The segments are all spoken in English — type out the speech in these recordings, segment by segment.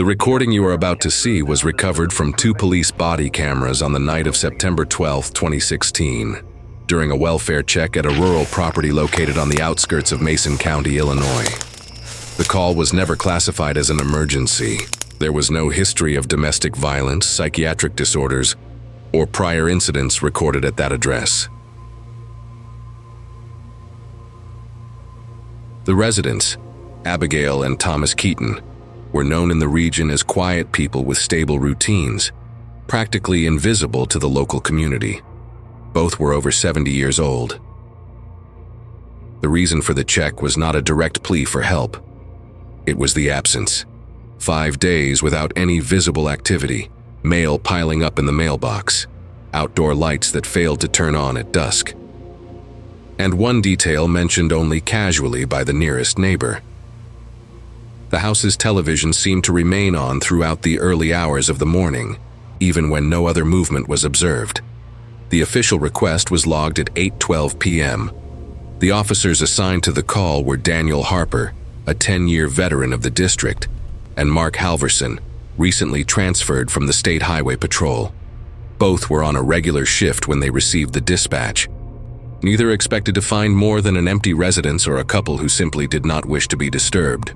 The recording you are about to see was recovered from 2 police body cameras on the night of September 12, 2016, during a welfare check at a rural property located on the outskirts of Mason County, Illinois. The call was never classified as an emergency. There was no history of domestic violence, psychiatric disorders, or prior incidents recorded at that address. The residents, Abigail and Thomas Keaton, were known in the region as quiet people with stable routines, practically invisible to the local community. Both were over 70 years old. The reason for the check was not a direct plea for help. It was the absence. 5 days without any visible activity, mail piling up in the mailbox, outdoor lights that failed to turn on at dusk, and one detail mentioned only casually by the nearest neighbor. The house's television seemed to remain on throughout the early hours of the morning, even when no other movement was observed. The official request was logged at 8:12 p.m. The officers assigned to the call were Daniel Harper, a 10-year veteran of the district, and Mark Halverson, recently transferred from the State Highway Patrol. Both were on a regular shift when they received the dispatch. Neither expected to find more than an empty residence or a couple who simply did not wish to be disturbed.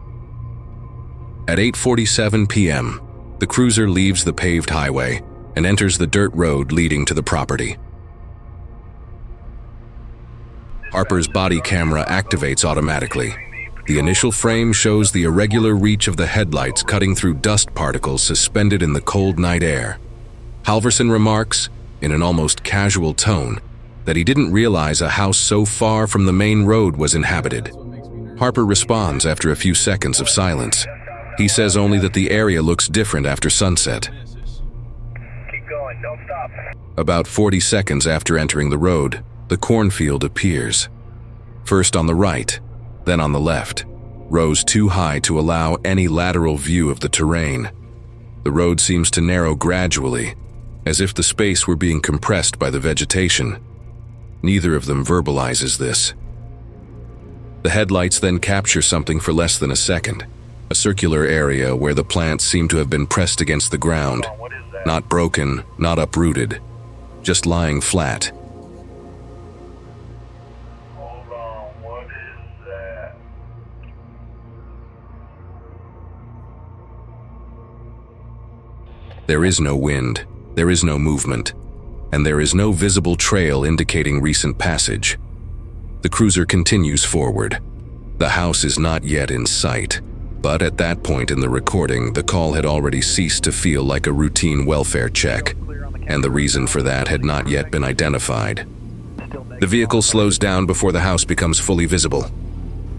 At 8:47 p.m., the cruiser leaves the paved highway and enters the dirt road leading to the property. Harper's body camera activates automatically. The initial frame shows the irregular reach of the headlights cutting through dust particles suspended in the cold night air. Halverson remarks, in an almost casual tone, that he didn't realize a house so far from the main road was inhabited. Harper responds after a few seconds of silence. He says only that the area looks different after sunset. Keep going, don't stop. About 40 seconds after entering the road, the cornfield appears. First on the right, then on the left, rows too high to allow any lateral view of the terrain. The road seems to narrow gradually, as if the space were being compressed by the vegetation. Neither of them verbalizes this. The headlights then capture something for less than a second. A circular area where the plants seem to have been pressed against the ground, not broken, not uprooted, just lying flat. Hold on, what is that? There is no wind, there is no movement, and there is no visible trail indicating recent passage. The cruiser continues forward. The house is not yet in sight. But at that point in the recording, the call had already ceased to feel like a routine welfare check, and the reason for that had not yet been identified. The vehicle slows down before the house becomes fully visible.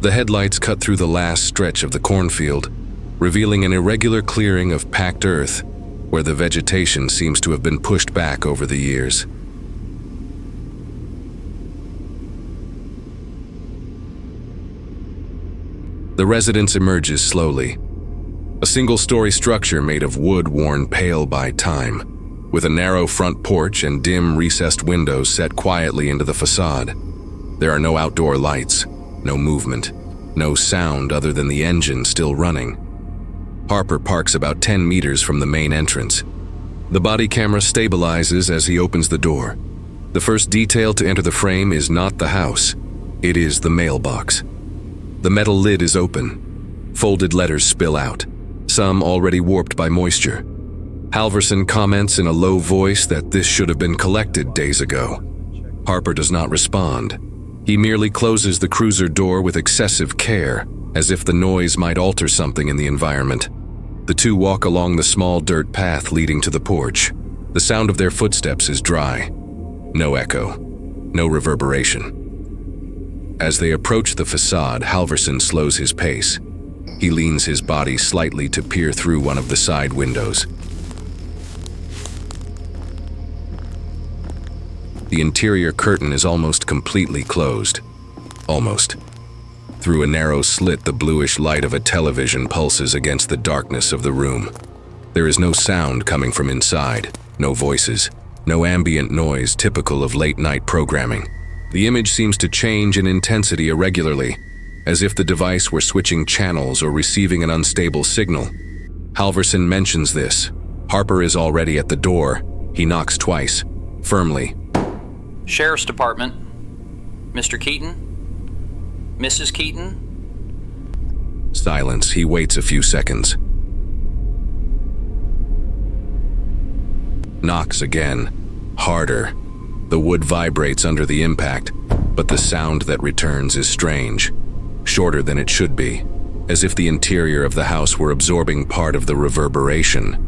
The headlights cut through the last stretch of the cornfield, revealing an irregular clearing of packed earth, where the vegetation seems to have been pushed back over the years. The residence emerges slowly. A single-story structure made of wood worn pale by time, with a narrow front porch and dim, recessed windows set quietly into the facade. There are no outdoor lights, no movement, no sound other than the engine still running. Harper parks about 10 meters from the main entrance. The body camera stabilizes as he opens the door. The first detail to enter the frame is not the house. It is the mailbox. The metal lid is open. Folded letters spill out, some already warped by moisture. Halverson comments in a low voice that this should have been collected days ago. Harper does not respond. He merely closes the cruiser door with excessive care, as if the noise might alter something in the environment. The two walk along the small dirt path leading to the porch. The sound of their footsteps is dry. No echo, no reverberation. As they approach the facade, Halverson slows his pace. He leans his body slightly to peer through one of the side windows. The interior curtain is almost completely closed. Almost. Through a narrow slit, the bluish light of a television pulses against the darkness of the room. There is no sound coming from inside, no voices, no ambient noise typical of late-night programming. The image seems to change in intensity irregularly, as if the device were switching channels or receiving an unstable signal. Halverson mentions this. Harper is already at the door. He knocks twice, firmly. Sheriff's Department. Mr. Keaton? Mrs. Keaton? Silence. He waits a few seconds. Knocks again. Harder. The wood vibrates under the impact, but the sound that returns is strange. Shorter than it should be, as if the interior of the house were absorbing part of the reverberation.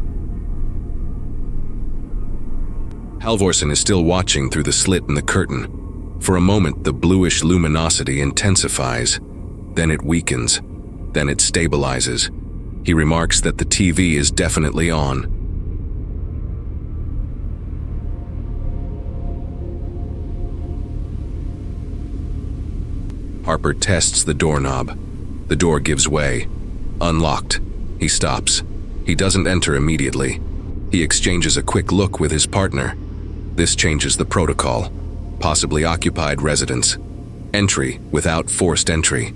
Halvorsen is still watching through the slit in the curtain. For a moment, the bluish luminosity intensifies. Then it weakens. Then it stabilizes. He remarks that the TV is definitely on. Harper tests the doorknob. The door gives way. Unlocked. He stops. He doesn't enter immediately. He exchanges a quick look with his partner. This changes the protocol. Possibly occupied residence. Entry without forced entry.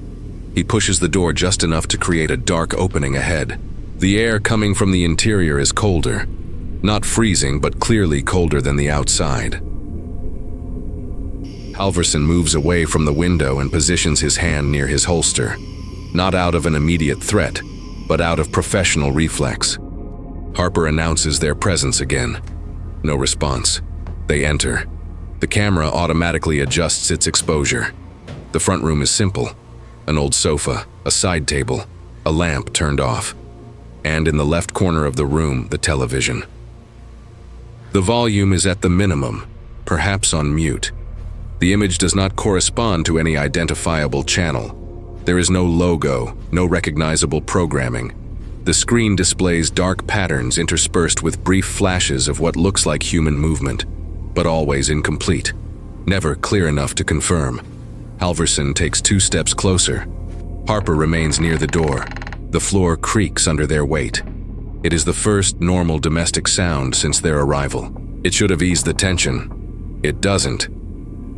He pushes the door just enough to create a dark opening ahead. The air coming from the interior is colder. Not freezing, but clearly colder than the outside. Halverson moves away from the window and positions his hand near his holster. Not out of an immediate threat, but out of professional reflex. Harper announces their presence again. No response. They enter. The camera automatically adjusts its exposure. The front room is simple. An old sofa, a side table, a lamp turned off. And in the left corner of the room, the television. The volume is at the minimum, perhaps on mute. The image does not correspond to any identifiable channel. There is no logo, no recognizable programming. The screen displays dark patterns interspersed with brief flashes of what looks like human movement, but always incomplete, never clear enough to confirm. Halverson takes 2 steps closer. Harper remains near the door. The floor creaks under their weight. It is the first normal domestic sound since their arrival. It should have eased the tension. It doesn't.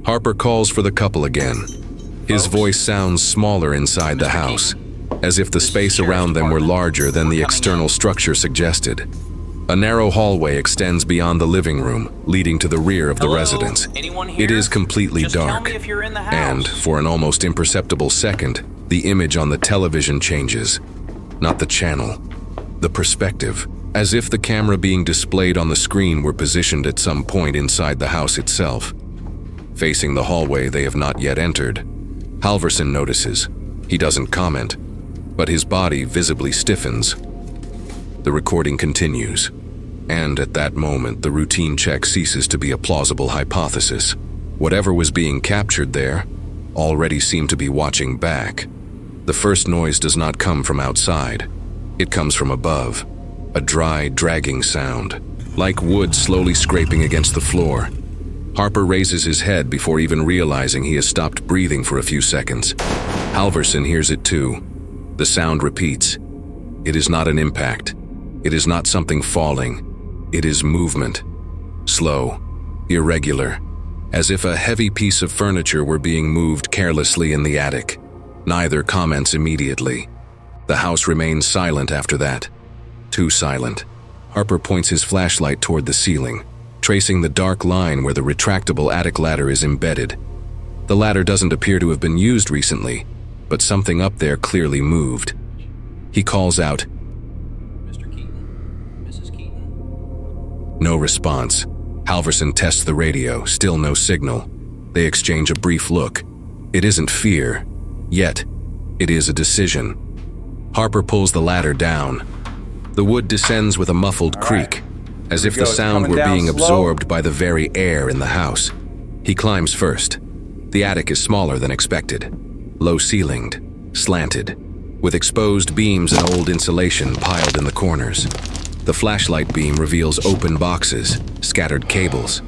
Harper calls for the couple again. His voice sounds smaller inside the house, as if the space around them were larger than the external structure suggested. A narrow hallway extends beyond the living room, leading to the rear of the residence. It is completely dark, and for an almost imperceptible second, the image on the television changes. Not the channel, the perspective, as if the camera being displayed on the screen were positioned at some point inside the house itself. Facing the hallway they have not yet entered, Halverson notices. He doesn't comment, but his body visibly stiffens. The recording continues, and at that moment the routine check ceases to be a plausible hypothesis. Whatever was being captured there already seemed to be watching back. The first noise does not come from outside. It comes from above, a dry, dragging sound, like wood slowly scraping against the floor. Harper raises his head before even realizing he has stopped breathing for a few seconds. Halverson hears it too. The sound repeats. It is not an impact. It is not something falling. It is movement. Slow, irregular, as if a heavy piece of furniture were being moved carelessly in the attic. Neither comments immediately. The house remains silent after that. Too silent. Harper points his flashlight toward the ceiling, tracing the dark line where the retractable attic ladder is embedded. The ladder doesn't appear to have been used recently, but something up there clearly moved. He calls out, Mr. Keaton? Mrs. Keaton? No response. Halverson tests the radio, still no signal. They exchange a brief look. It isn't fear, yet it is a decision. Harper pulls the ladder down. The wood descends with a muffled creak, as if the sound were being absorbed by the very air in the house. He climbs first. The attic is smaller than expected. Low-ceilinged, slanted, with exposed beams and old insulation piled in the corners. The flashlight beam reveals open boxes, scattered cables,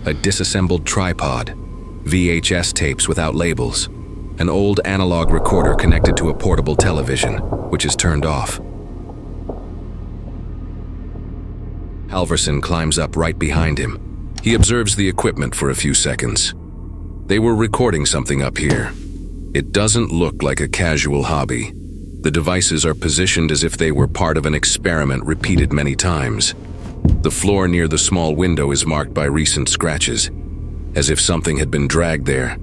a disassembled tripod, VHS tapes without labels, an old analog recorder connected to a portable television, which is turned off. Halverson climbs up right behind him. He observes the equipment for a few seconds. They were recording something up here. It doesn't look like a casual hobby. The devices are positioned as if they were part of an experiment repeated many times. The floor near the small window is marked by recent scratches, as if something had been dragged there.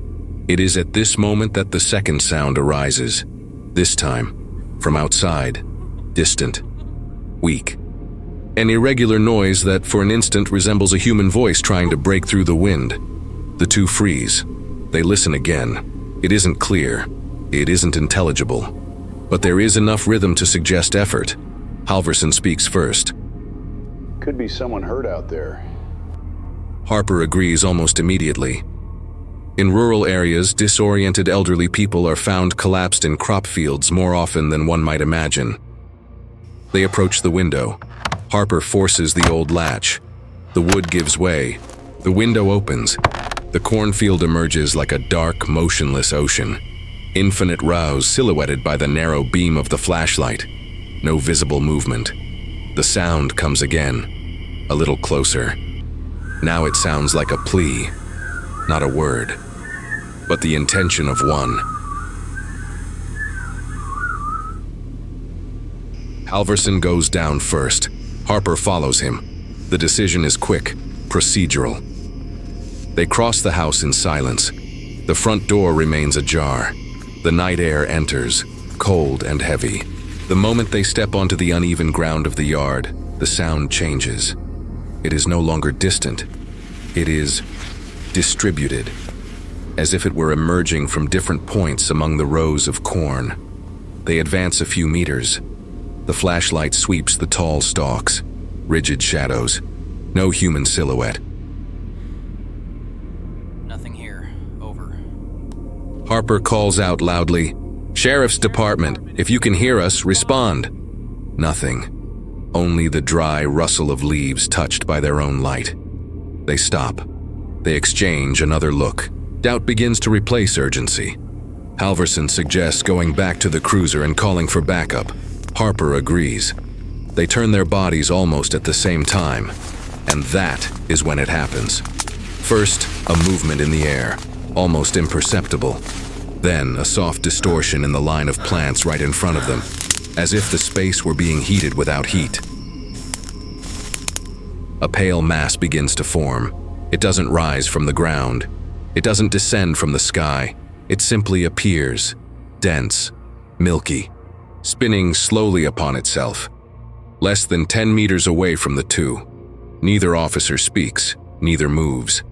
It is at this moment that the second sound arises, this time from outside, distant, weak. An irregular noise that for an instant resembles a human voice trying to break through the wind. The two freeze. They listen again. It isn't clear. It isn't intelligible. But there is enough rhythm to suggest effort. Halverson speaks first. Could be someone hurt out there. Harper agrees almost immediately. In rural areas, disoriented elderly people are found collapsed in crop fields more often than one might imagine. They approach the window. Harper forces the old latch. The wood gives way. The window opens. The cornfield emerges like a dark, motionless ocean. Infinite rows silhouetted by the narrow beam of the flashlight. No visible movement. The sound comes again, a little closer. Now it sounds like a plea, not a word, but the intention of one. Halverson goes down first. Harper follows him. The decision is quick, procedural. They cross the house in silence. The front door remains ajar. The night air enters, cold and heavy. The moment they step onto the uneven ground of the yard, the sound changes. It is no longer distant. It is distributed, as if it were emerging from different points among the rows of corn. They advance a few meters. The flashlight sweeps the tall stalks, rigid shadows, no human silhouette. Nothing here. Over. Harper calls out loudly, "Sheriff's Department, if you can hear us, respond." Nothing. Only the dry rustle of leaves touched by their own light. They stop. They exchange another look. Doubt begins to replace urgency. Halverson suggests going back to the cruiser and calling for backup. Harper agrees. They turn their bodies almost at the same time, and that is when it happens. First, a movement in the air, almost imperceptible. Then, a soft distortion in the line of plants right in front of them, as if the space were being heated without heat. A pale mass begins to form. It doesn't rise from the ground. It doesn't descend from the sky. It simply appears, dense, milky, spinning slowly upon itself. Less than 10 meters away from the two. Neither officer speaks, neither moves.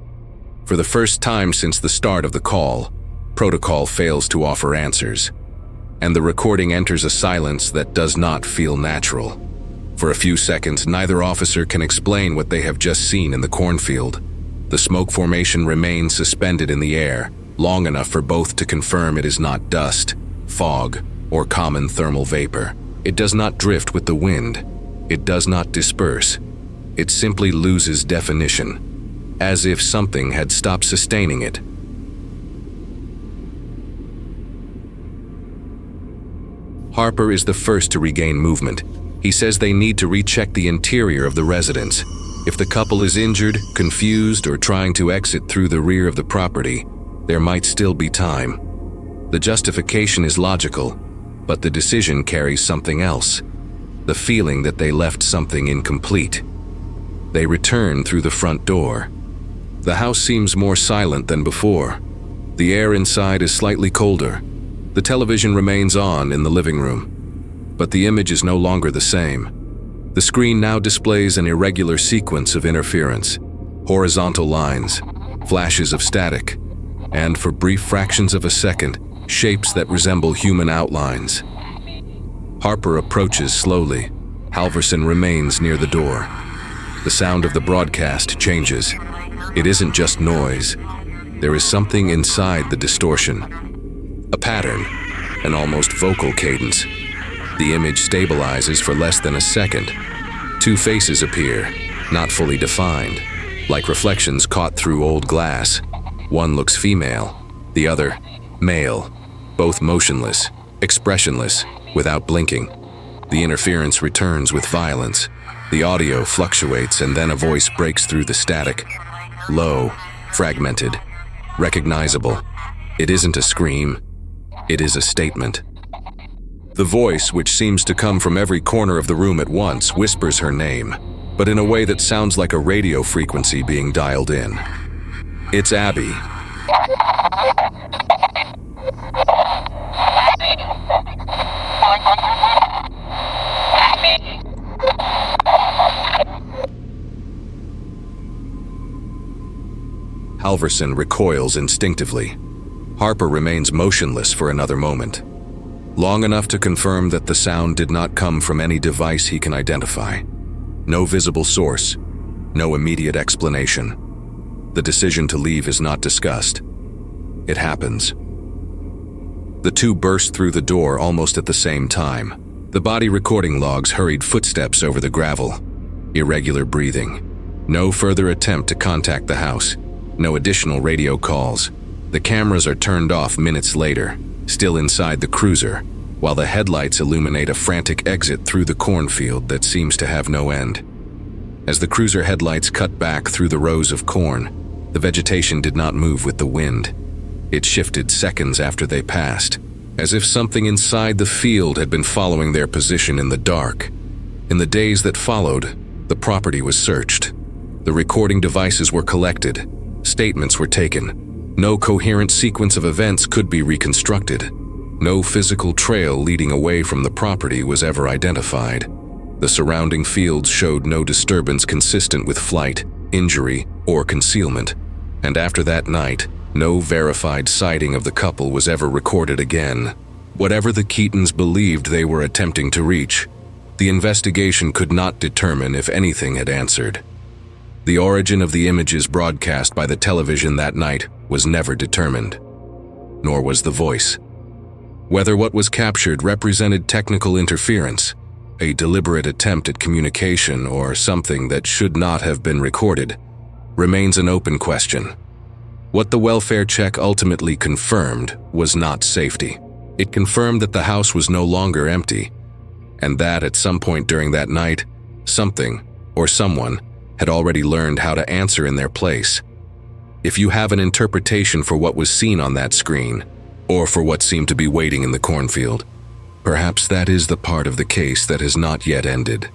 For the first time since the start of the call, protocol fails to offer answers, and the recording enters a silence that does not feel natural. For a few seconds, neither officer can explain what they have just seen in the cornfield. The smoke formation remains suspended in the air, long enough for both to confirm it is not dust, fog, or common thermal vapor. It does not drift with the wind. It does not disperse. It simply loses definition, as if something had stopped sustaining it. Harper is the first to regain movement. He says they need to recheck the interior of the residence. If the couple is injured, confused, or trying to exit through the rear of the property, there might still be time. The justification is logical, but the decision carries something else. The feeling that they left something incomplete. They return through the front door. The house seems more silent than before. The air inside is slightly colder. The television remains on in the living room, but the image is no longer the same. The screen now displays an irregular sequence of interference, horizontal lines, flashes of static, and for brief fractions of a second, shapes that resemble human outlines. Harper approaches slowly. Halverson remains near the door. The sound of the broadcast changes. It isn't just noise. There is something inside the distortion. A pattern, an almost vocal cadence. The image stabilizes for less than a second. Two faces appear, not fully defined, like reflections caught through old glass. One looks female, the other male, both motionless, expressionless, without blinking. The interference returns with violence. The audio fluctuates, and then a voice breaks through the static. Low, fragmented, recognizable. It isn't a scream. It is a statement. The voice, which seems to come from every corner of the room at once, whispers her name, but in a way that sounds like a radio frequency being dialed in. It's Abby. Halverson recoils instinctively. Harper remains motionless for another moment, long enough to confirm that the sound did not come from any device he can identify. No visible source, no immediate explanation. The decision to leave is not discussed. It happens. The two burst through the door almost at the same time. The body recording logs hurried footsteps over the gravel. Irregular breathing. No further attempt to contact the house. No additional radio calls. The cameras are turned off minutes later, still inside the cruiser, while the headlights illuminate a frantic exit through the cornfield that seems to have no end. As the cruiser headlights cut back through the rows of corn, the vegetation did not move with the wind. It shifted seconds after they passed, as if something inside the field had been following their position in the dark. In the days that followed, the property was searched. The recording devices were collected. Statements were taken. No coherent sequence of events could be reconstructed. No physical trail leading away from the property was ever identified. The surrounding fields showed no disturbance consistent with flight, injury, or concealment. And after that night, no verified sighting of the couple was ever recorded again. Whatever the Keatons believed they were attempting to reach, the investigation could not determine if anything had answered. The origin of the images broadcast by the television that night was never determined, nor was the voice. Whether what was captured represented technical interference, a deliberate attempt at communication, or something that should not have been recorded, remains an open question. What the welfare check ultimately confirmed was not safety. It confirmed that the house was no longer empty, and that at some point during that night, something or someone had already learned how to answer in their place. If you have an interpretation for what was seen on that screen, or for what seemed to be waiting in the cornfield, perhaps that is the part of the case that has not yet ended.